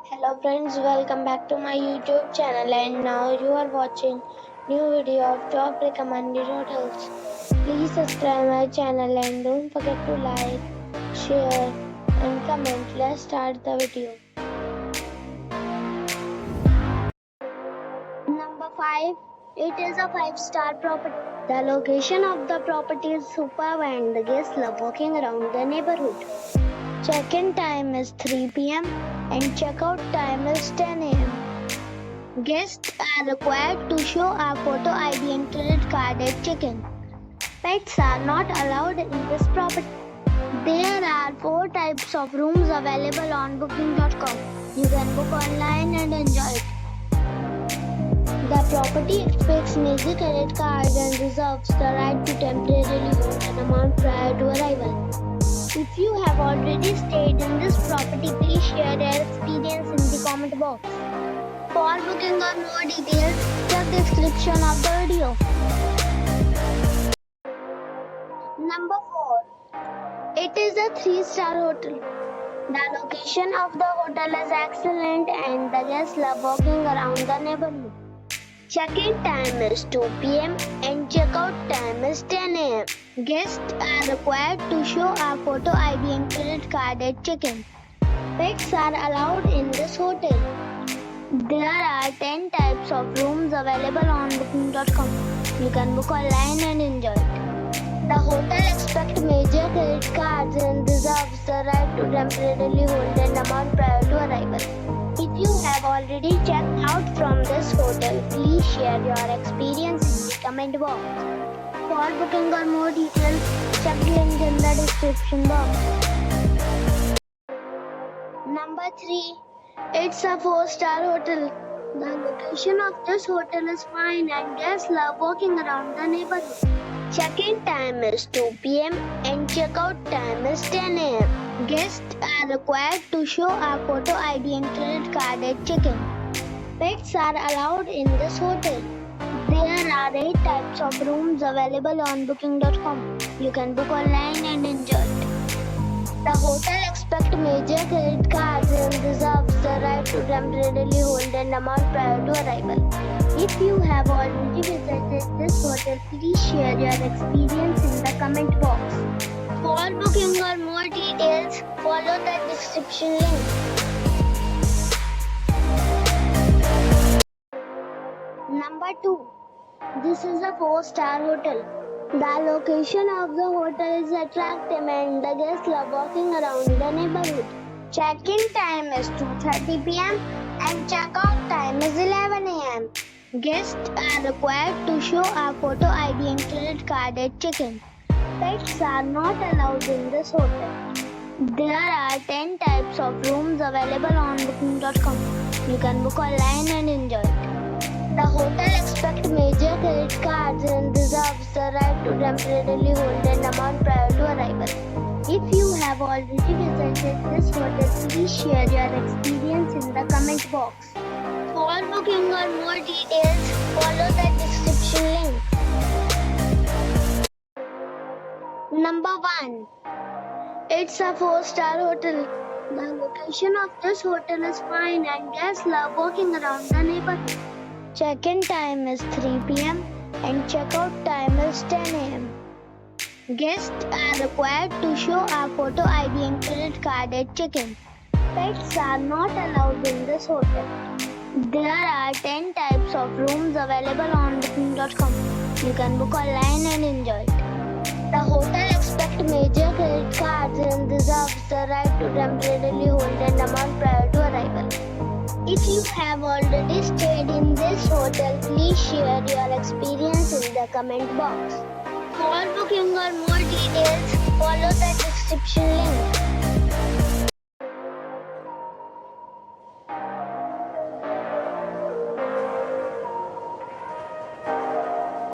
Hello friends, welcome back to my YouTube channel and now you are watching new video of top recommended hotels. Please subscribe my channel and don't forget to like, share and comment. Let's start the video. Number 5. It is a 5-star property. The location of the property is superb and the guests love walking around the neighborhood. Check-in time is 3 p.m. and check-out time is 10 a.m. Guests are required to show a photo ID and credit card at check-in. Pets are not allowed in this property. There are 4 types of rooms available on booking.com. You can book online and enjoy it. The property expects major credit cards and reserves the right to temporarily hold an amount prior to arrival. If you have already stayed in this property, please share your experience in the comment box. For booking or more details, check the description of the video. Number 4. It is a 3-star hotel. The location of the hotel is excellent and the guests love walking around the neighborhood. Check-in time is 2 p.m. and check-out time is 10 a.m. Guests are required to show a photo ID and credit card at check-in. Pets are allowed in this hotel. There are 10 types of rooms available on booking.com. You can book online and enjoy it. The hotel expects major credit cards and reserves the right to temporarily hold an amount prior to arrival. If you have already checked out from this hotel, please share your experience in the comment box. For booking or more details, check the link in the description box. Number 3. It's a 4-star hotel. The location of this hotel is fine and guests love walking around the neighborhood. Check-in time is 2 p.m. and check-out time is 10 a.m. Guests are required to show a photo ID and credit card at check-in. Pets are allowed in this hotel. There are 8 types of rooms available on booking.com. You can book online and enjoy it. The hotel expects major credit cards and reserves the right to temporarily hold an amount prior to arrival. If you have already visited this hotel, please share your experience in the comment box. For booking or more details, follow the description link. Number 2. This is a 4-star hotel. The location of the hotel is attractive and the guests love walking around the neighborhood. Check-in time is 2:30 p.m. and check-out time is 11 a.m. Guests are required to show a photo ID and credit card at check-in. Pets are not allowed in this hotel. There are 10 types of rooms available on booking.com. You can book online and enjoy it. The hotel expects major credit cards and reserves the right to temporarily hold an amount prior to arrival. If you have already visited this hotel, please share your experience in the comment box. For booking or more details, follow the description link. Number 1. It's a 4-star hotel. The location of this hotel is fine and guests love walking around the neighborhood. Check-in time is 3 p.m. and check-out time is 10 a.m. Guests are required to show a photo ID and credit card at check-in. Pets are not allowed in this hotel. There are 10 types of rooms available on booking.com. You can book online and enjoy it. The hotel expects major credit cards and reserves the right to temporarily hold an amount prior to arrival. If you have already stayed in this hotel, please share your experience in the comment box. For booking or more details, follow the description link.